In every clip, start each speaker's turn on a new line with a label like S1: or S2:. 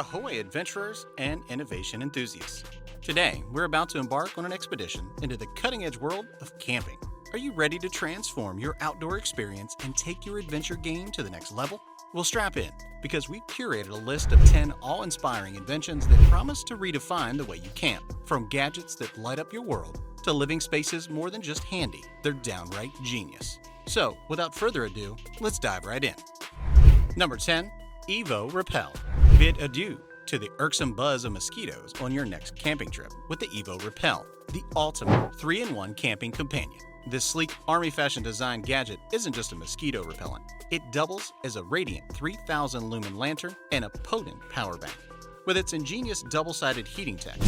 S1: Ahoy adventurers and innovation enthusiasts. Today, we're about to embark on an expedition into the cutting-edge world of camping. Are you ready to transform your outdoor experience and take your adventure game to the next level? Well, strap in, because we've curated a list of 10 awe-inspiring inventions that promise to redefine the way you camp. From gadgets that light up your world to living spaces more than just handy, they're downright genius. So, without further ado, let's dive right in. Number 10. Evo Repel. Bid adieu to the irksome buzz of mosquitoes on your next camping trip with the Evo Repel, the ultimate 3-in-1 camping companion. This sleek army-fashion design gadget isn't just a mosquito repellent. It doubles as a radiant 3,000 lumen lantern and a potent power bank. With its ingenious double-sided heating tech,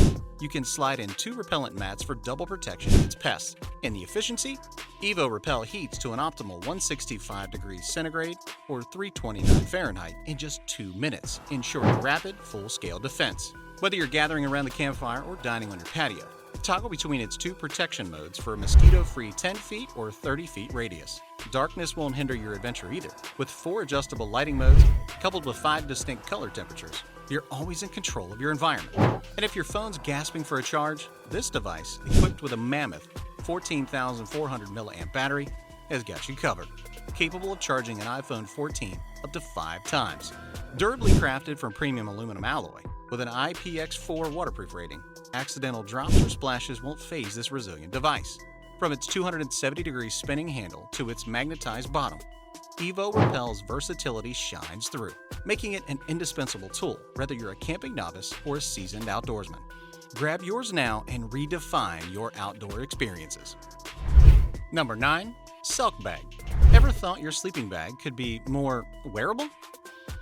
S1: you can slide in 2 repellent mats for double protection against pests. And the efficiency? Evo Repel heats to an optimal 165 degrees centigrade or 329 Fahrenheit in just 2 minutes, ensuring rapid, full-scale defense. Whether you're gathering around the campfire or dining on your patio, toggle between its 2 protection modes for a mosquito-free 10 feet or 30 feet radius. Darkness won't hinder your adventure either. With 4 adjustable lighting modes, coupled with 5 distinct color temperatures, you're always in control of your environment. And if your phone's gasping for a charge, this device, equipped with a mammoth 14,400 milliamp battery, has got you covered, capable of charging an iPhone 14 up to 5 times. Durably crafted from premium aluminum alloy, with an IPX4 waterproof rating, accidental drops or splashes won't faze this resilient device. From its 270-degree spinning handle to its magnetized bottom, Evo Repel's versatility shines through, making it an indispensable tool whether you're a camping novice or a seasoned outdoorsman. Grab yours now and redefine your outdoor experiences. Number 9. Selkbag. Ever thought your sleeping bag could be more wearable?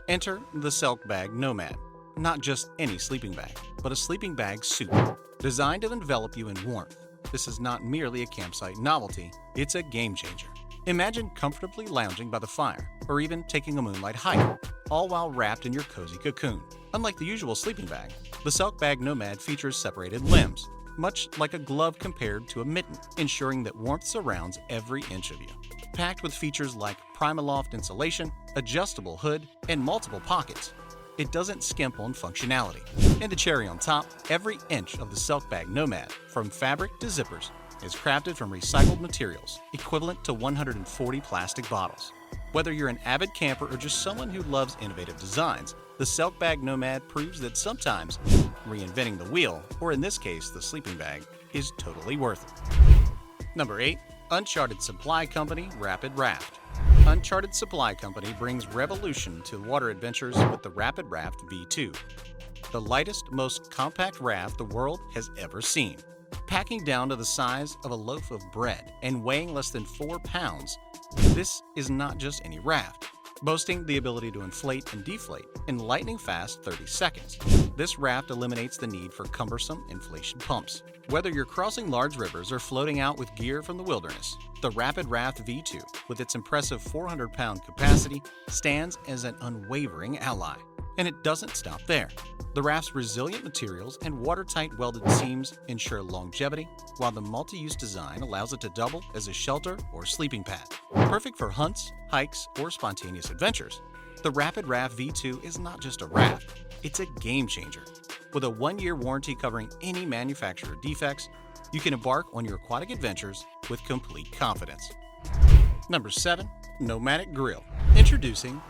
S1: Enter the Selkbag Nomad. Not just any sleeping bag, but a sleeping bag suit, designed to envelop you in warmth. This is not merely a campsite novelty, it's a game changer. Imagine comfortably lounging by the fire, or even taking a moonlight hike, all while wrapped in your cozy cocoon. Unlike the usual sleeping bag, the Selkbag Nomad features separated limbs, much like a glove compared to a mitten, ensuring that warmth surrounds every inch of you. Packed with features like Primaloft insulation, adjustable hood, and multiple pockets, it doesn't skimp on functionality. And the cherry on top, every inch of the Selkbag Nomad, from fabric to zippers, is crafted from recycled materials, equivalent to 140 plastic bottles. Whether you're an avid camper or just someone who loves innovative designs, the Selkbag Nomad proves that sometimes reinventing the wheel, or in this case the sleeping bag, is totally worth it. Number 8. Uncharted Supply Company Rapid Raft. Uncharted Supply Company brings revolution to water adventures with the Rapid Raft V2, the lightest, most compact raft the world has ever seen. Packing down to the size of a loaf of bread and weighing less than 4 pounds, this is not just any raft. Boasting the ability to inflate and deflate in lightning-fast 30 seconds, this raft eliminates the need for cumbersome inflation pumps. Whether you're crossing large rivers or floating out with gear from the wilderness, the Rapid Raft V2, with its impressive 400-pound capacity, stands as an unwavering ally. And it doesn't stop there. The raft's resilient materials and watertight welded seams ensure longevity, while the multi-use design allows it to double as a shelter or sleeping pad. Perfect for hunts, hikes, or spontaneous adventures, the Rapid Raft V2 is not just a raft, it's a game changer. With a 1-year warranty covering any manufacturer defects, you can embark on your aquatic adventures with complete confidence. Number 7. Nomadic Grill. Introducing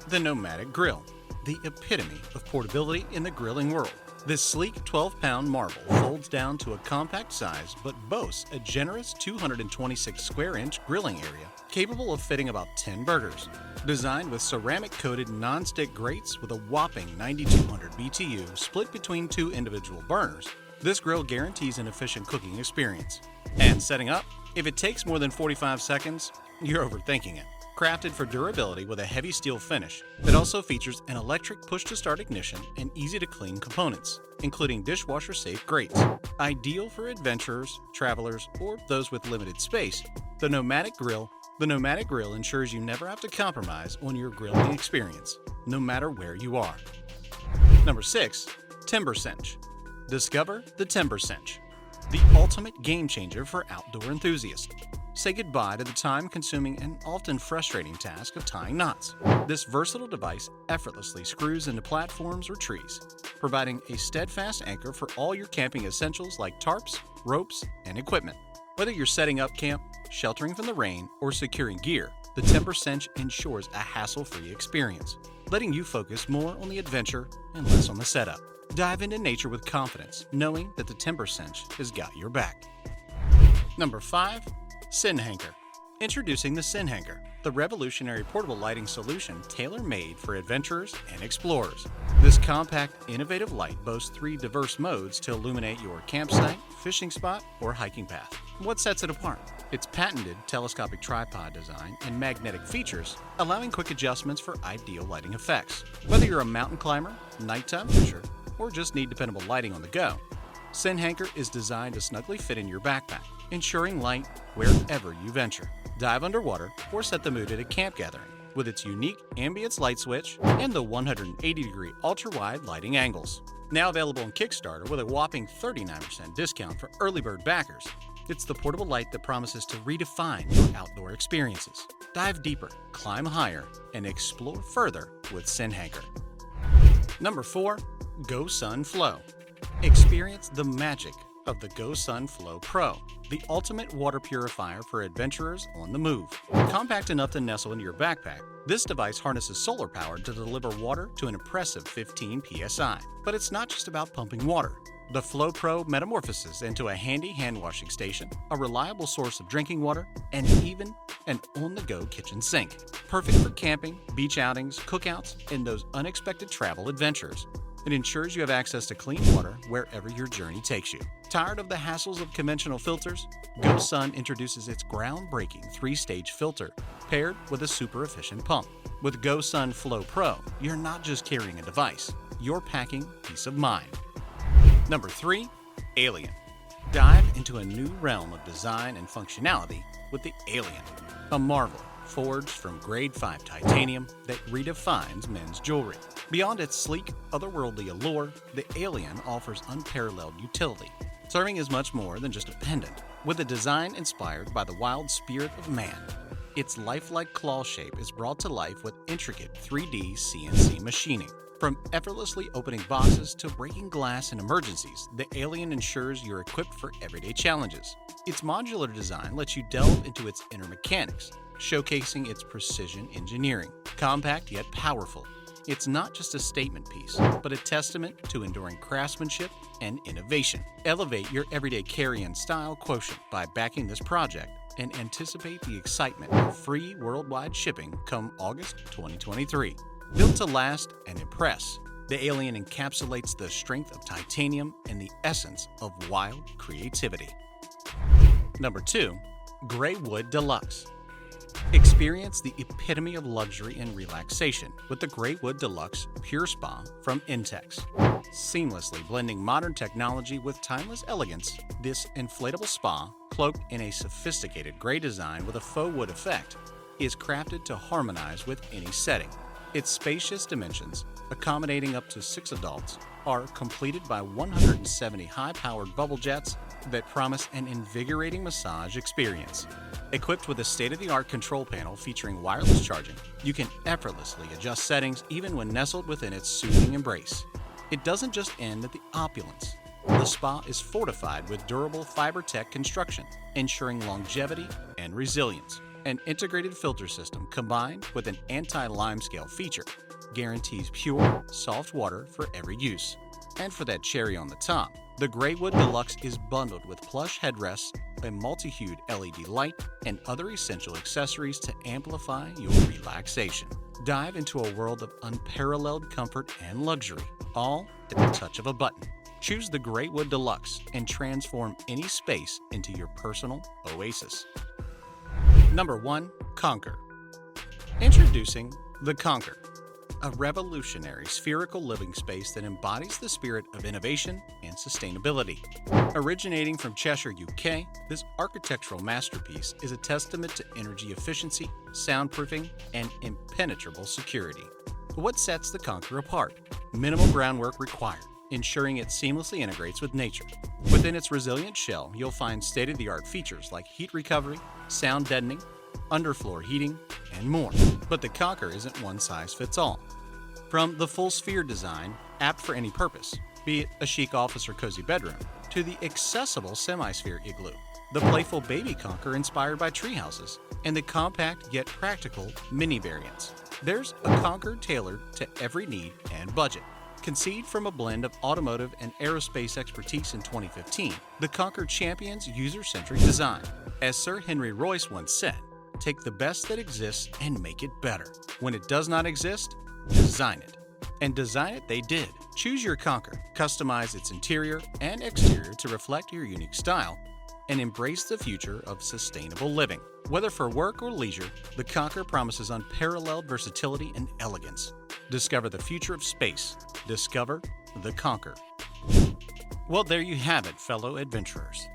S1: the Nomadic Grill, the epitome of portability in the grilling world. This sleek 12-pound marvel folds down to a compact size but boasts a generous 226 square-inch grilling area capable of fitting about 10 burgers. Designed with ceramic-coated non-stick grates with a whopping 9,200 BTU split between 2 individual burners, this grill guarantees an efficient cooking experience. And setting up? If it takes more than 45 seconds, you're overthinking it. Crafted for durability with a heavy steel finish, it also features an electric push-to-start ignition and easy-to-clean components, including dishwasher-safe grates. Ideal for adventurers, travelers, or those with limited space, the Nomadic Grill ensures you never have to compromise on your grilling experience, no matter where you are. Number 6. TimberCinch. Discover the TimberCinch, the ultimate game changer for outdoor enthusiasts. Say goodbye to the time-consuming and often frustrating task of tying knots. This versatile device effortlessly screws into platforms or trees, providing a steadfast anchor for all your camping essentials like tarps, ropes, and equipment. Whether you're setting up camp, sheltering from the rain, or securing gear, the TimberCinch ensures a hassle-free experience, letting you focus more on the adventure and less on the setup. Dive into nature with confidence, knowing that the TimberCinch has got your back. Number 5. SinHanker. Introducing the SinHanker, the revolutionary portable lighting solution tailor-made for adventurers and explorers. This compact, innovative light boasts 3 diverse modes to illuminate your campsite, fishing spot, or hiking path. What sets it apart? Its patented telescopic tripod design and magnetic features, allowing quick adjustments for ideal lighting effects. Whether you're a mountain climber, nighttime fisher, or just need dependable lighting on the go, SinHanker is designed to snugly fit in your backpack, ensuring light wherever you venture. Dive underwater or set the mood at a camp gathering with its unique ambience light switch and the 180-degree ultra-wide lighting angles. Now available on Kickstarter with a whopping 39% discount for early bird backers, it's the portable light that promises to redefine your outdoor experiences. Dive deeper, climb higher, and explore further with SinHanker. Number 4. GoSun Flow. Experience the magic of the GoSun Flow Pro, the ultimate water purifier for adventurers on the move. Compact enough to nestle into your backpack, this device harnesses solar power to deliver water to an impressive 15 psi. But it's not just about pumping water. The Flow Pro metamorphoses into a handy hand-washing station, a reliable source of drinking water, and even an on-the-go kitchen sink. Perfect for camping, beach outings, cookouts, and those unexpected travel adventures. It ensures you have access to clean water wherever your journey takes you. Tired of the hassles of conventional filters? GoSun introduces its groundbreaking 3-stage filter, paired with a super efficient pump. With GoSun Flow Pro, you're not just carrying a device, you're packing peace of mind. Number 3. Alien. Dive into a new realm of design and functionality with the Alien, a marvel forged from grade 5 titanium that redefines men's jewelry. Beyond its sleek, otherworldly allure, the Alien offers unparalleled utility, serving as much more than just a pendant. With a design inspired by the wild spirit of man, its lifelike claw shape is brought to life with intricate 3D CNC machining. From effortlessly opening boxes to breaking glass in emergencies, the Alien ensures you're equipped for everyday challenges. Its modular design lets you delve into its inner mechanics, showcasing its precision engineering. Compact yet powerful, it's not just a statement piece, but a testament to enduring craftsmanship and innovation. Elevate your everyday carry-in style quotient by backing this project and anticipate the excitement of free worldwide shipping come August 2023. Built to last and impress, the Alien encapsulates the strength of titanium and the essence of wild creativity. Number 2. GreyWood Deluxe. Experience the epitome of luxury and relaxation with the GreyWood Deluxe Pure Spa from Intex. Seamlessly blending modern technology with timeless elegance, this inflatable spa, cloaked in a sophisticated gray design with a faux wood effect, is crafted to harmonize with any setting. Its spacious dimensions, accommodating up to 6 adults, are completed by 170 high-powered bubble jets that promise an invigorating massage experience. Equipped with a state-of-the-art control panel featuring wireless charging, you can effortlessly adjust settings even when nestled within its soothing embrace. It doesn't just end at the opulence. The spa is fortified with durable fiber tech construction, ensuring longevity and resilience. An integrated filter system combined with an anti-limescale feature guarantees pure, soft water for every use. And for that cherry on the top, the GreyWood Deluxe is bundled with plush headrests, a multi-hued LED light, and other essential accessories to amplify your relaxation. Dive into a world of unparalleled comfort and luxury, all at the touch of a button. Choose the GreyWood Deluxe and transform any space into your personal oasis. Number 1. Conker. Introducing the Conker, a revolutionary spherical living space that embodies the spirit of innovation and sustainability. Originating from Cheshire, UK, this architectural masterpiece is a testament to energy efficiency, soundproofing, and impenetrable security. What sets the Conker apart? Minimal groundwork required. ensuring it seamlessly integrates with nature. Within its resilient shell, you'll find state-of-the-art features like heat recovery, sound deadening, underfloor heating, and more. But the Conker isn't one size fits all. From the full sphere design, apt for any purpose, be it a chic office or cozy bedroom, to the accessible semi-sphere igloo, the playful baby Conker inspired by tree houses, and the compact yet practical mini variants. There's a Conker tailored to every need and budget. Conceived from a blend of automotive and aerospace expertise in 2015, the Conker champions user-centric design. As Sir Henry Royce once said, take the best that exists and make it better. When it does not exist, design it. And design it they did. Choose your Conker, customize its interior and exterior to reflect your unique style, and embrace the future of sustainable living. Whether for work or leisure, the Conker promises unparalleled versatility and elegance. Discover the future of space. Discover the Conker. Well, there you have it, fellow adventurers.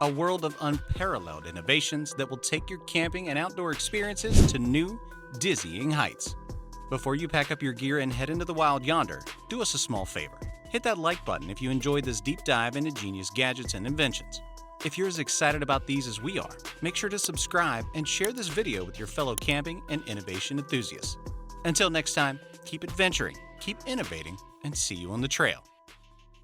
S1: A world of unparalleled innovations that will take your camping and outdoor experiences to new, dizzying heights. Before you pack up your gear and head into the wild yonder, do us a small favor. Hit that like button if you enjoyed this deep dive into genius gadgets and inventions. If you're as excited about these as we are, make sure to subscribe and share this video with your fellow camping and innovation enthusiasts. Until next time, keep adventuring, keep innovating, and see you on the trail.